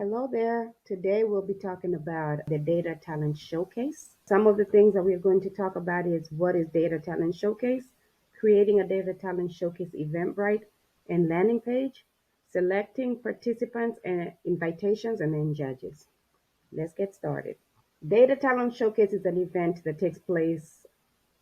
Hello there. Today we'll be talking about the Data Talent Showcase. Some of the things that we're going to talk about is what is Data Talent Showcase, creating a Data Talent Showcase Eventbrite and landing page, selecting participants and invitations, and then judges. Let's get started. Data Talent Showcase is an event that takes place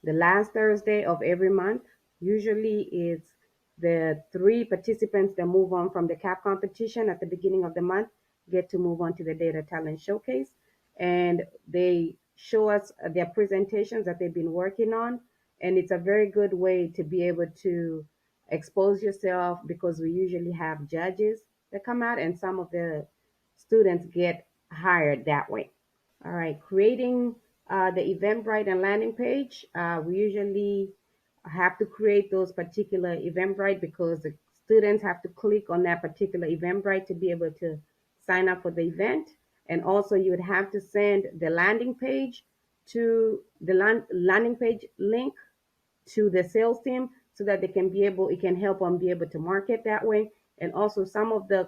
the last Thursday of every month. Usually it's the three participants that move on from the CAP competition at the beginning of the month get to move on to the Data Talent Showcase. And they show us their presentations that they've been working on. And it's a very good way to be able to expose yourself because we usually have judges that come out and some of the students get hired that way. All right, creating the Eventbrite and landing page. We usually have to create those particular Eventbrite because the students have to click on that particular Eventbrite to be able to sign up for the event. And also you would have to send the landing page to the landing page link to the sales team so that it can help them be able to market that way. And also some of the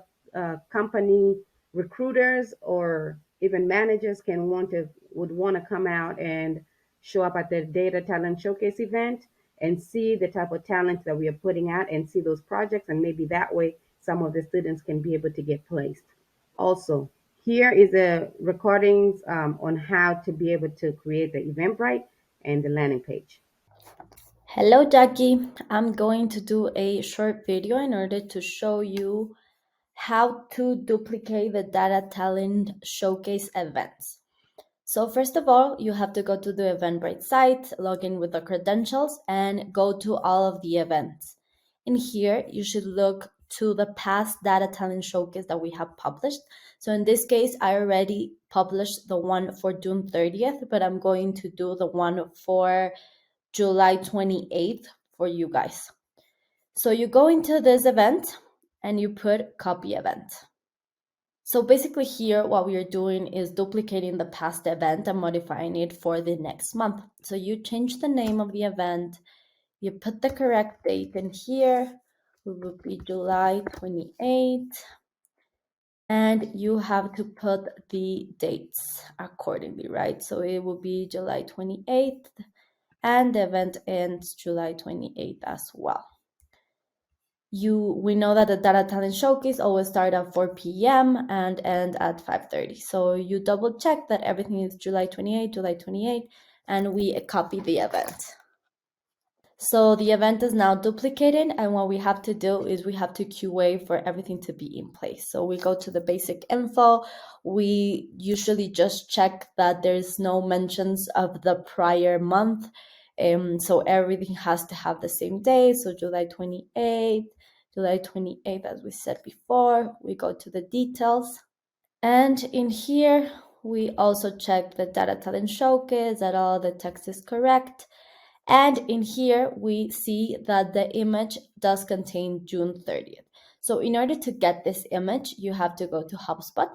company recruiters or even managers would want to come out and show up at the Data Talent Showcase event and see the type of talent that we are putting out and see those projects. And maybe that way some of the students can be able to get placed. Also, here is the recordings on how to be able to create the Eventbrite and the landing page. Hello, Jackie. I'm going to do a short video in order to show you how to duplicate the Data Talent Showcase events. So first of all, you have to go to the Eventbrite site, log in with the credentials, and go to all of the events. In here, you should look to the past Data Talent Showcase that we have published. So in this case, I already published the one for June 30th, but I'm going to do the one for July 28th for you guys. So you go into this event and you put copy event. So basically here, what we are doing is duplicating the past event and modifying it for the next month. So you change the name of the event, you put the correct date in here, it will be July 28th, and you have to put the dates accordingly, right? So it will be July 28th, and the event ends July 28th as well. We know that the Data Talent Showcase always start at 4 p.m. and end at 5:30. So you double check that everything is July 28th, and we copy the event. So the event is now duplicated, and what we have to do is we have to QA for everything to be in place. So we go to the basic info. We usually just check that there's no mentions of the prior month. So everything has to have the same day. So July 28th, as we said before, we go to the details. And in here, we also check the Data Talent Showcase, that all the text is correct. And in here, we see that the image does contain June 30th. So in order to get this image, you have to go to HubSpot.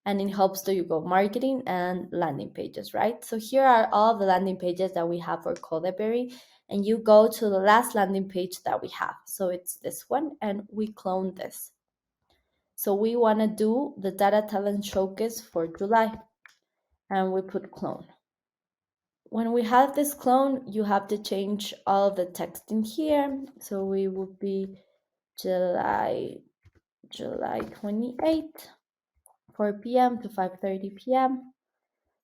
And in HubSpot, you go marketing and landing pages, right? So here are all the landing pages that we have for Colaberry. And you go to the last landing page that we have. So it's this one, and we clone this. So we want to do the Data Talent Showcase for July. And we put clone. When we have this clone, you have to change all the text in here. So we would be July 28th, 4 p.m. to 5:30 p.m.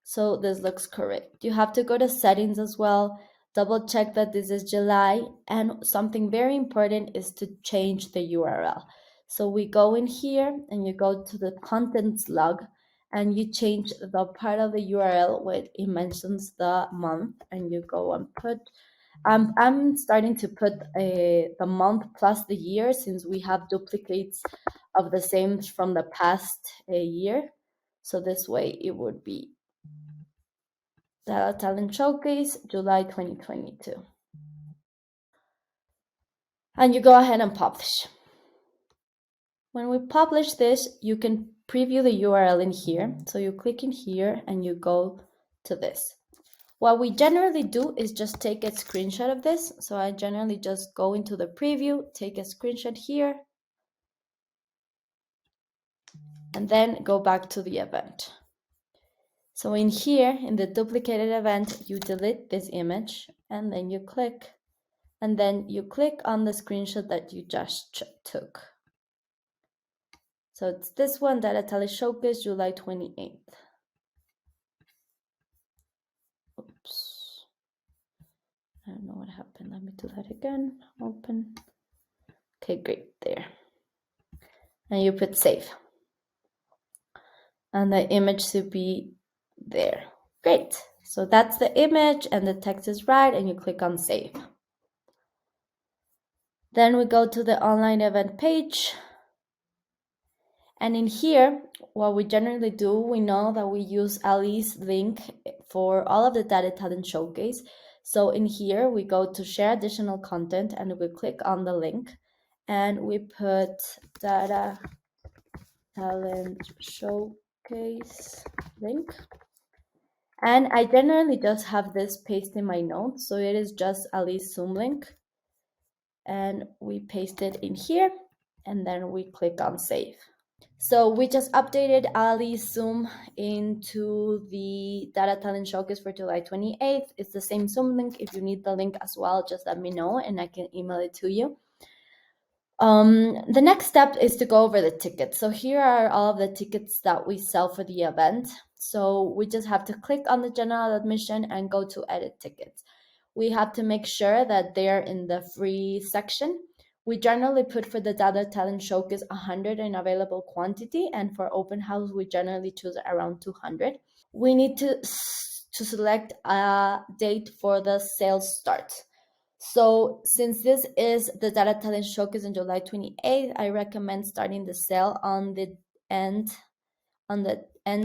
So this looks correct. You have to go to settings as well, double check that this is July, and something very important is to change the URL. So we go in here and you go to the contents log and you change the part of the URL where it mentions the month, and you go and put, I'm starting to put the month plus the year since we have duplicates of the same from the past year. So this way it would be Data Talent Showcase, July 2022. And you go ahead and publish. When we publish this, you can preview the URL in here. So you click in here and you go to this. What we generally do is just take a screenshot of this. So I generally just go into the preview, take a screenshot here, and then go back to the event. So in here, in the duplicated event, you delete this image, and then you click, and then you click on the screenshot that you just took. So it's this one, Data Talent Showcase, July 28th. Oops. I don't know what happened. Let me do that again. Open. Okay, great, there. And you put save. And the image should be there. Great. So that's the image and the text is right, and you click on save. Then we go to the online event page. And in here, what we generally do, we know that we use Ali's link for all of the Data Talent Showcase. So in here, we go to share additional content and we click on the link and we put Data Talent Showcase link. And I generally just have this paste in my notes. So it is just Ali's Zoom link. And we paste it in here and then we click on save. So we just updated Ali's Zoom into the Data Talent Showcase for July 28th. It's the same Zoom link. If you need the link as well, just let me know and I can email it to you. The next step is to go over the tickets. So here are all of the tickets that we sell for the event. So we just have to click on the general admission and go to edit tickets. We have to make sure that they're in the free section. We generally put for the Data Talent Showcase 100 in available quantity, and for open house, we generally choose around 200. We need to select a date for the sales start. So since this is the Data Talent Showcase on July 28th, I recommend starting the sale on the end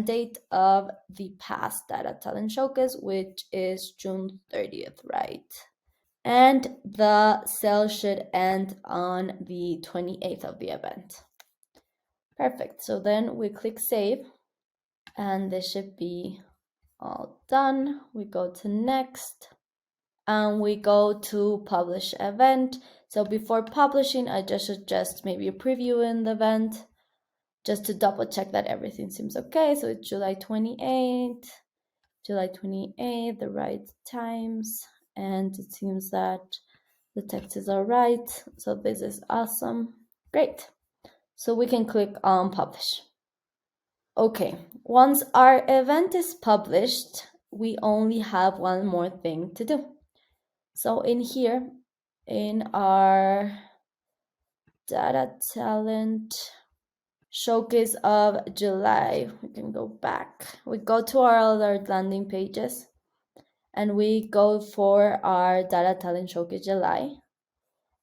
date of the past Data Talent Showcase, which is June 30th, right? And the sale should end on the 28th of the event. Perfect. So then we click save and this should be all done. We go to next and we go to publish event. So before publishing, I just suggest maybe previewing the event just to double check that everything seems okay. So it's July 28th, the right times, and it seems that the text is all right. So this is awesome. Great. So we can click on publish. Okay, once our event is published, we only have one more thing to do. So in here, in our Data Talent Showcase of July, we can go back. We go to our other landing pages and we go for our Data Talent Showcase July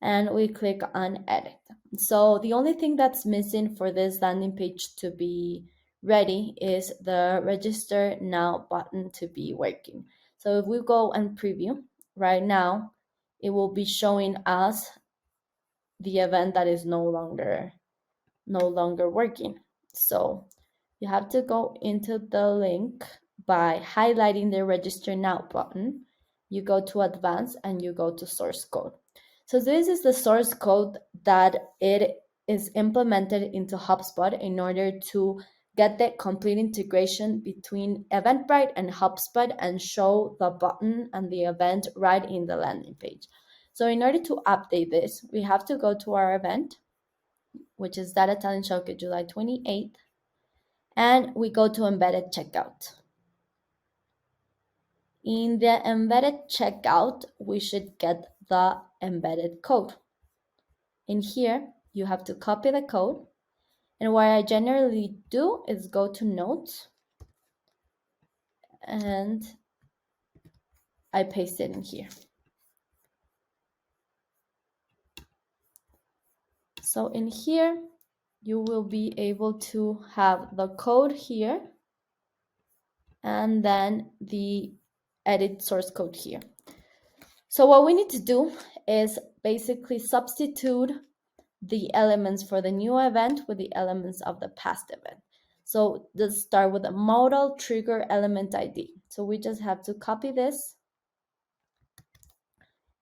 and we click on edit. So the only thing that's missing for this landing page to be ready is the register now button to be working. So if we go and preview right now, it will be showing us the event that is no longer working. So you have to go into the link by highlighting the register now button. You go to advanced and you go to source code. So this is the source code that it is implemented into HubSpot in order to get the complete integration between Eventbrite and HubSpot and show the button and the event right in the landing page. So in order to update this, we have to go to our event, which is Data Talent Showcase July 28th, and we go to embedded checkout. In the embedded checkout, we should get the embedded code. In here, you have to copy the code. And what I generally do is go to notes and I paste it in here. So in here, you will be able to have the code here and then the edit source code here. So what we need to do is basically substitute the elements for the new event with the elements of the past event. So let's start with a modal trigger element ID. So we just have to copy this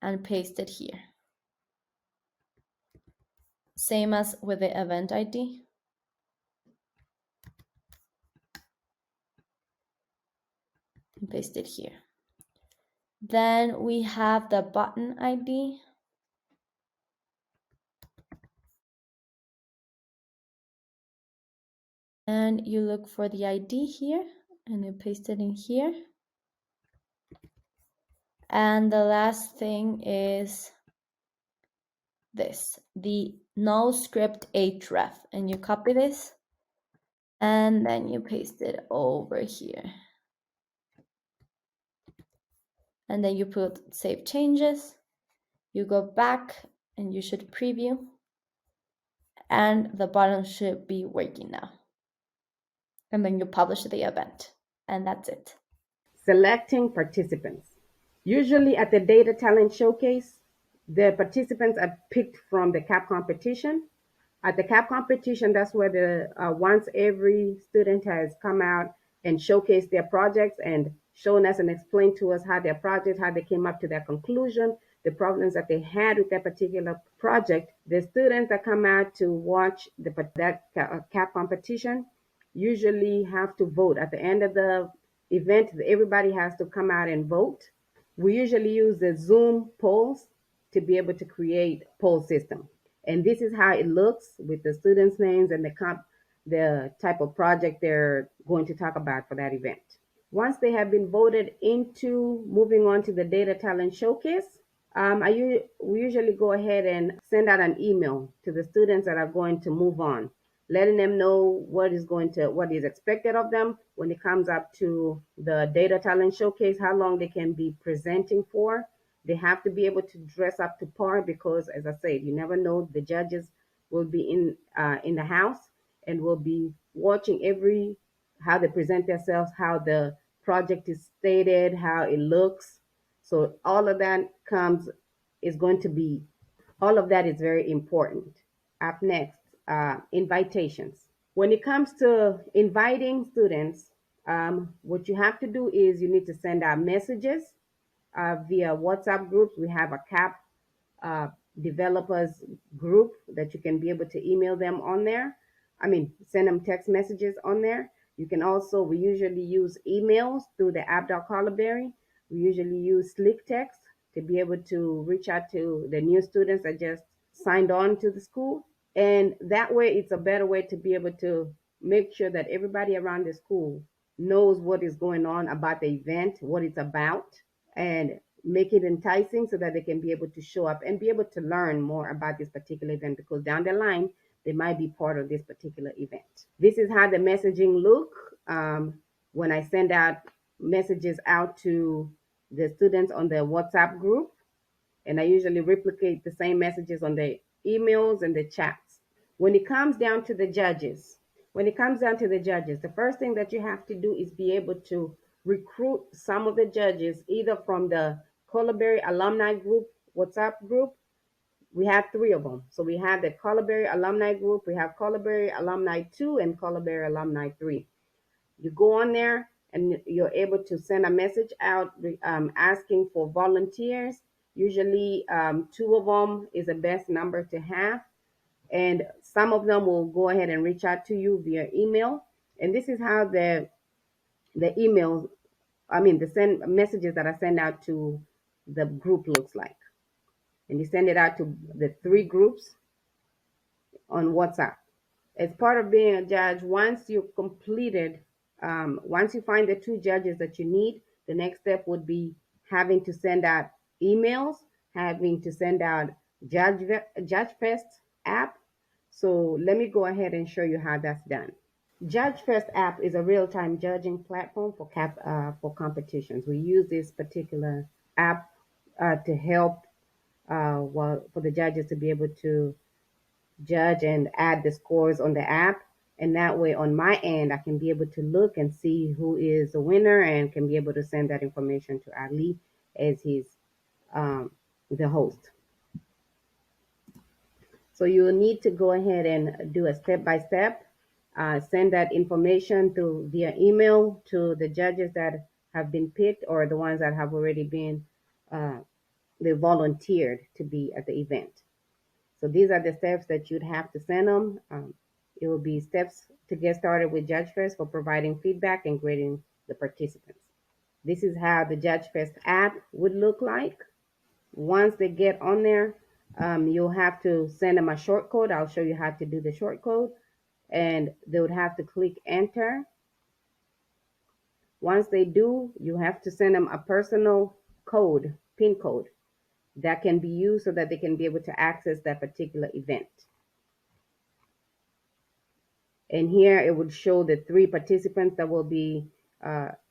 and paste it here. Same as with the event ID. paste it here. Then we have the button ID. And you look for the ID here and you paste it in here. And the last thing is this, the no script href. And you copy this and then you paste it over here. And then you put save changes. You go back and you should preview. And the button should be working now. And then you publish the event. And that's it. Selecting participants. Usually at the Data Talent Showcase, the participants are picked from the CAP competition. At the CAP competition, that's where once every student has come out and showcased their projects and shown us and explained to us how their project, how they came up to their conclusion, the problems that they had with that particular project. The students that come out to watch that CAP competition usually have to vote. At the end of the event, everybody has to come out and vote. We usually use the Zoom polls to be able to create poll system. And this is how it looks with the students' names and the type of project they're going to talk about for that event. Once they have been voted into moving on to the Data Talent Showcase, we usually go ahead and send out an email to the students that are going to move on, letting them know what is expected of them when it comes up to the Data Talent Showcase, how long they can be presenting for. They have to be able to dress up to par because, as I said, you never know. The judges will be in the house and will be watching how they present themselves, how the project is stated, how it looks. So all of that is going to be, all of that is very important. Up next, invitations. When it comes to inviting students, what you have to do is you need to send out messages via WhatsApp groups. We have a CAP uh, developers group that you can be able to email them on there. Send them text messages on there. You can also, we usually use emails through the app.colaberry. We usually use Slick Text to be able to reach out to the new students that just signed on to the school. And that way, it's a better way to be able to make sure that everybody around the school knows what is going on about the event, what it's about, and make it enticing so that they can be able to show up and be able to learn more about this particular event, because down the line they might be part of this particular event. This is how the messaging look when I send out messages out to the students on the WhatsApp group, and I usually replicate the same messages on the emails and the chats. When it comes down to the judges, the first thing that you have to do is be able to recruit some of the judges either from the Colaberry alumni group, WhatsApp group. We have three of them. So we have the Colaberry alumni group, we have Colaberry alumni 2 and Colaberry alumni 3. You go on there and you're able to send a message out asking for volunteers. Usually two of them is the best number to have. And some of them will go ahead and reach out to you via email. And this is how the emails, the send messages that I send out to the group looks like. And you send it out to the three groups on WhatsApp. As part of being a judge, once once you find the two judges that you need, the next step would be having to send out emails, having to send out JudgeFest app. So let me go ahead and show you how that's done. JudgeFest app is a real-time judging platform for competitions. We use this particular app to help for the judges to be able to judge and add the scores on the app. And that way, on my end, I can be able to look and see who is the winner and can be able to send that information to Ali as he's the host. So you will need to go ahead and do a step-by-step, send that information via email to the judges that have been picked or the ones that have already been they volunteered to be at the event. So these are the steps that you'd have to send them. It will be steps to get started with JudgeFest for providing feedback and grading the participants. This is how the Judge Fest app would look like. Once they get on there, you'll have to send them a short code. I'll show you how to do the short code, and they would have to click enter. Once they do, you have to send them a personal code, PIN code, that can be used so that they can be able to access that particular event. And here it would show the 3 participants that will be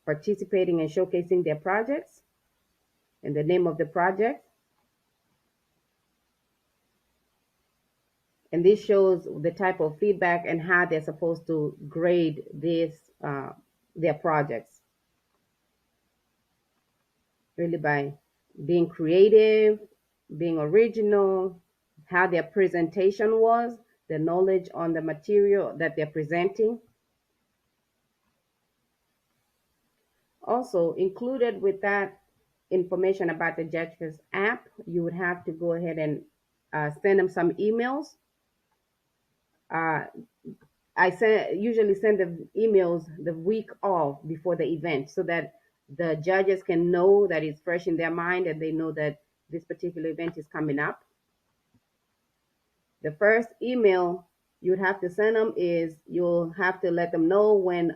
participating and showcasing their projects and the name of the project. And this shows the type of feedback and how they're supposed to grade their projects. Really by being creative, being original, how their presentation was, the knowledge on the material that they're presenting. Also included with that information about the Judges app, you would have to go ahead and send them some emails. I usually send the emails the week of before the event so that the judges can know that it's fresh in their mind and they know that this particular event is coming up. The first email you'd have to send them is you'll have to let them know when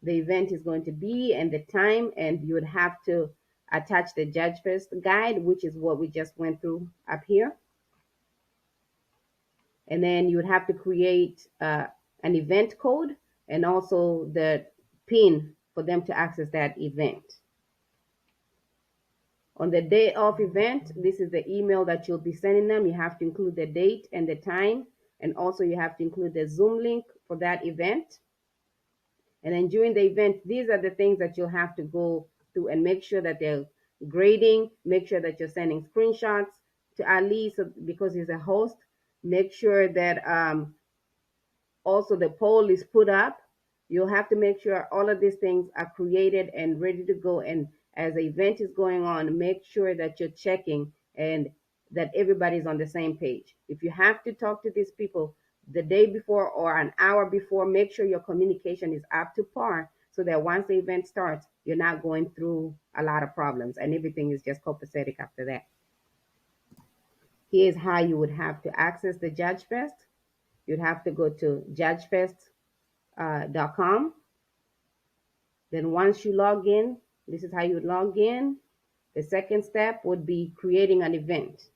the event is going to be and the time, and you would have to attach the Judge Fest guide, which is what we just went through up here. And then you would have to create an event code and also the PIN for them to access that event. On the day of event, this is the email that you'll be sending them. You have to include the date and the time, and also you have to include the Zoom link for that event. And then during the event, these are the things that you'll have to go through and make sure that they're grading, make sure that you're sending screenshots to Ali, so because he's a host, make sure that also the poll is put up. You'll have to make sure all of these things are created and ready to go. And as the event is going on, make sure that you're checking and that everybody's on the same page. If you have to talk to these people the day before or an hour before, make sure your communication is up to par so that once the event starts, you're not going through a lot of problems and everything is just copacetic after that. Here's how you would have to access the Judge Fest. You'd have to go to judgefest.com. Then once you log in, this is how you would log in. The second step would be creating an event.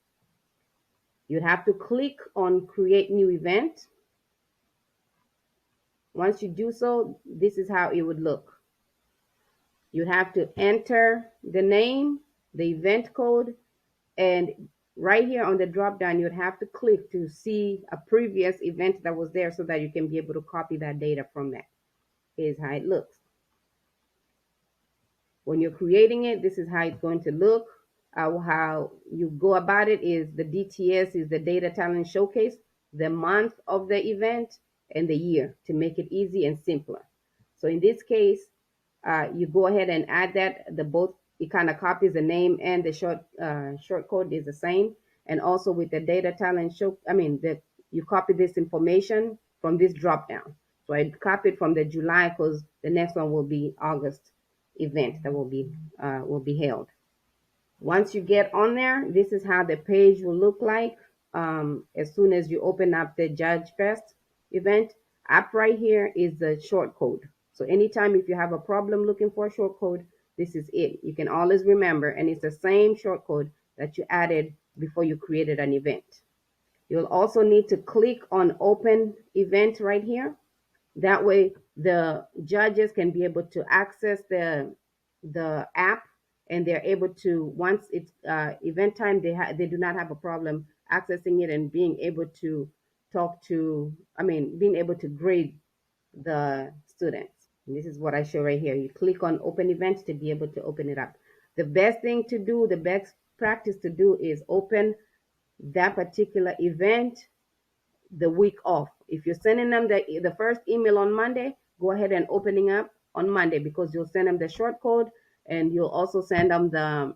You'd have to click on create new event. Once you do so, this is how it would look. You'd have to enter the name, the event code, and right here on the drop down, you'd have to click to see a previous event that was there so that you can be able to copy that data from that. Here's how it looks. When you're creating it, this is how it's going to look. How you go about it is the DTS is the Data Talent Showcase, the month of the event, and the year to make it easy and simpler. So in this case, you go ahead and add that. It kind of copies the name and the short code is the same. And also with the Data Talent you copy this information from this drop down. So I copied from the July because the next one will be August event that will be held. Once you get on there, this is how the page will look like. As soon as you open up the Judge Fest event, up right here is the short code. So anytime if you have a problem looking for a short code, this is it. You can always remember, and it's the same short code that you added before you created an event. You'll also need to click on open event right here. That way the judges can be able to access the app, and they're able to, once it's event time, they do not have a problem accessing it and being able to being able to grade the students. And this is what I show right here. You click on open events to be able to open it up. The best thing to do, the best practice to do is open that particular event the week off. If you're sending them the first email on Monday, go ahead and opening up on Monday, because you'll send them the short code and you'll also send them the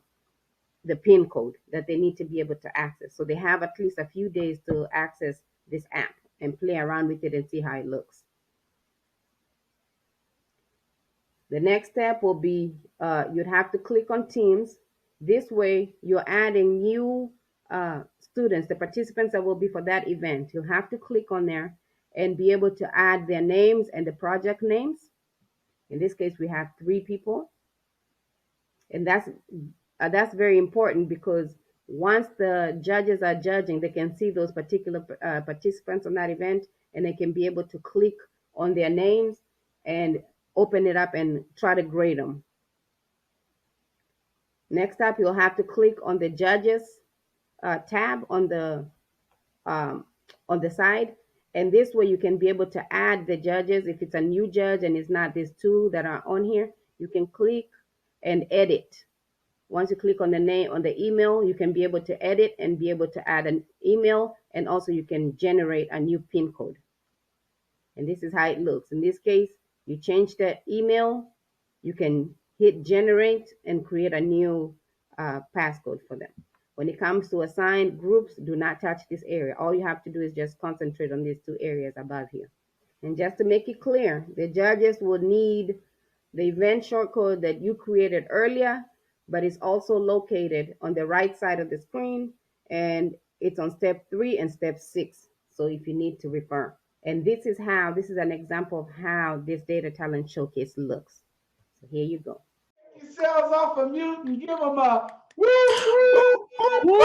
PIN code that they need to be able to access. So they have at least a few days to access this app and play around with it and see how it looks. The next step will be you'd have to click on Teams. This way, you're adding new students, the participants that will be for that event. You'll have to click on there and be able to add their names and the project names. In this case, we have 3 people, and that's very important because once the judges are judging, they can see those particular participants on that event, and they can be able to click on their names and open it up and try to grade them. Next up, you'll have to click on the judges tab um, on the side, and this way you can be able to add the judges. If it's a new judge and it's not these 2 that are on here, you can click and edit. Once you click on the name on the email, you can be able to edit and be able to add an email, and also you can generate a new PIN code. And this is how it looks. In this case, you change the email, you can hit generate and create a new passcode for them. When it comes to assigned groups, do not touch this area. All you have to do is just concentrate on these 2 areas above here. And just to make it clear, the judges will need the event shortcode that you created earlier, but it's also located on the right side of the screen, and it's on step 3 and step 6. So if you need to refer. And this is an example of how this data talent showcase looks. So here you go. Yourselves off of mute and give them a woo woo Woo!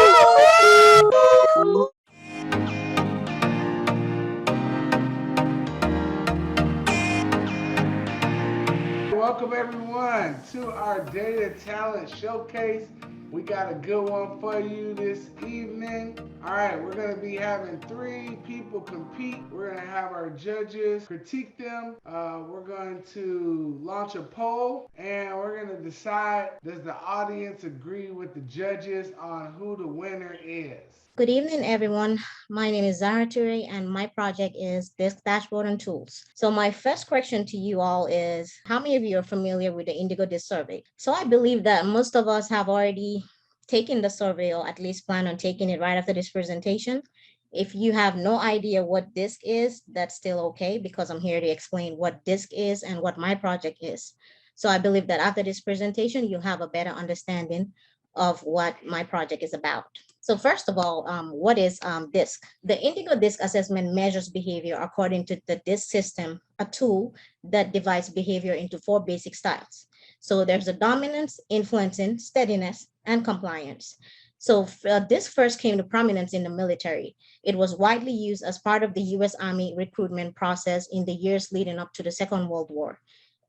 Welcome everyone to our Data Talent Showcase. We got a good one for you this evening. All right, we're going to be having 3 people compete. We're going to have our judges critique them. We're going to launch a poll, and we're going to decide, does the audience agree with the judges on who the winner is? Good evening, everyone. My name is Zahra Toure, and my project is Disk Dashboard and Tools. So my first question to you all is, how many of you are familiar with the Indigo Disk Survey? So I believe that most of us have already taken the survey, or at least plan on taking it right after this presentation. If you have no idea what DISC is, that's still okay, because I'm here to explain what DISC is and what my project is. So I believe that after this presentation, you'll have a better understanding of what my project is about. So first of all, what is DISC? The Indigo DISC assessment measures behavior according to the DISC system, a tool that divides behavior into 4 basic styles. So there's a dominance, influencing, steadiness, and compliance. So DISC first came to prominence in the military. It was widely used as part of the US Army recruitment process in the years leading up to the Second World War.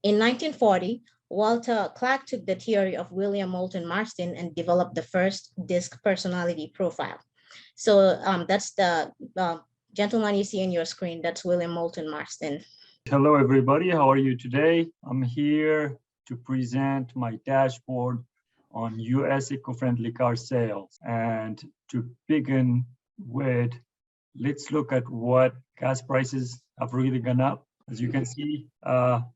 In 1940, Walter Clark took the theory of William Moulton Marston and developed the first DISC personality profile. So that's the gentleman you see on your screen. That's William Moulton Marston. Hello, everybody. How are you today? I'm here to present my dashboard on US eco-friendly car sales. And to begin with, let's look at what gas prices have really gone up. As you can see,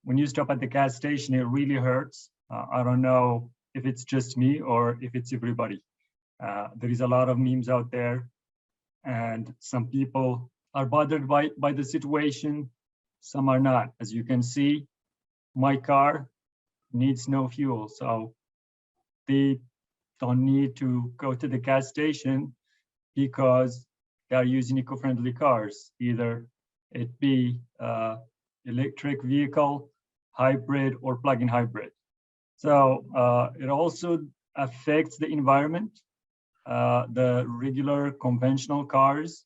when you stop at the gas station, it really hurts. I don't know if it's just me or if it's everybody. There is a lot of memes out there, and some people are bothered by the situation. Some are not. As you can see, my car needs no fuel, so they don't need to go to the gas station because they are using eco-friendly cars, either it be electric vehicle, hybrid, or plug-in hybrid. So it also affects the environment. The regular conventional cars,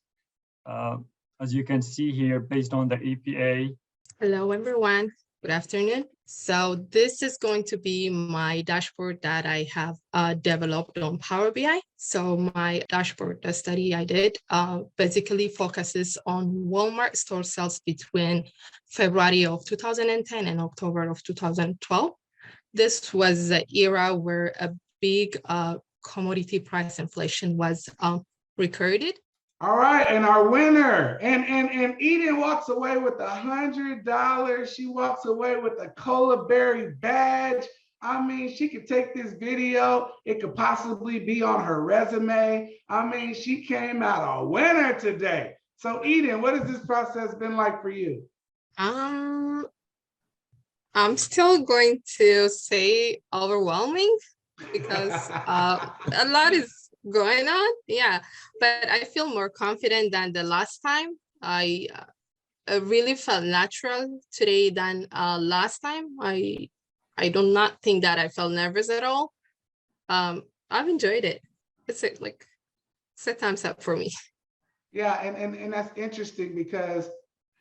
as you can see here, based on the EPA. Hello, everyone. Good afternoon. So this is going to be my dashboard that I have developed on Power BI. So my dashboard, the study I did, basically focuses on Walmart store sales between February of 2010 and October of 2012. This was the era where a big commodity price inflation was recorded. All right, and our winner, and Eden walks away with $100. She walks away with a Colaberry badge. I mean, she could take this video. It could possibly be on her resume. I mean, she came out a winner today. So Eden, what has this process been like for you? I'm still going to say overwhelming because a lot is going on. Yeah, but I feel more confident than the last time. I really felt natural today than last time. I do not think that I felt nervous at all. I've enjoyed it. It's a thumbs up for me. Yeah, and that's interesting because,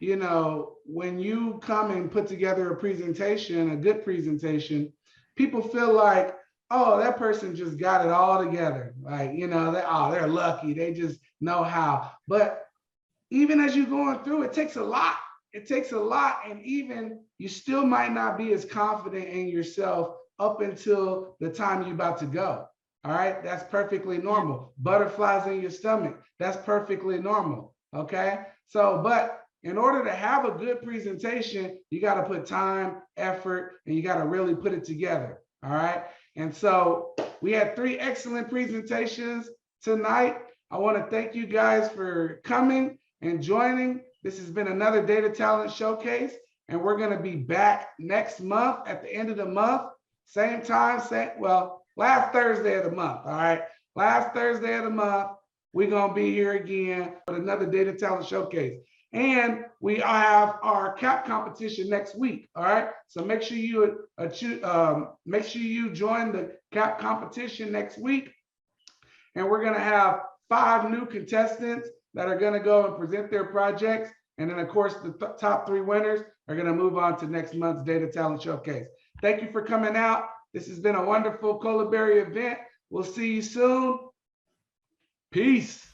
you know, when you come and put together a presentation, a good presentation, people feel like, oh, that person just got it all together. Like, you know, they're lucky. They just know how. But even as you're going through, it takes a lot. It takes a lot. And even you still might not be as confident in yourself up until the time you're about to go. All right. That's perfectly normal. Butterflies in your stomach. That's perfectly normal. Okay. So, but in order to have a good presentation, you got to put time, effort, and you got to really put it together. All right. And so we had 3 excellent presentations tonight. I want to thank you guys for coming and joining. This has been another Data Talent Showcase, and we're going to be back next month at the end of the month, same time, last Thursday of the month. All right, last Thursday of the month, we're going to be here again with another Data Talent Showcase. And we have our CAP competition next week. All right, so make sure you join the CAP competition next week, and we're going to have 5 new contestants that are going to go and present their projects. And then, of course, the top 3 winners are going to move on to next month's Data Talent Showcase. Thank you for coming out. This has been a wonderful Colaberry event. We'll see you soon. Peace.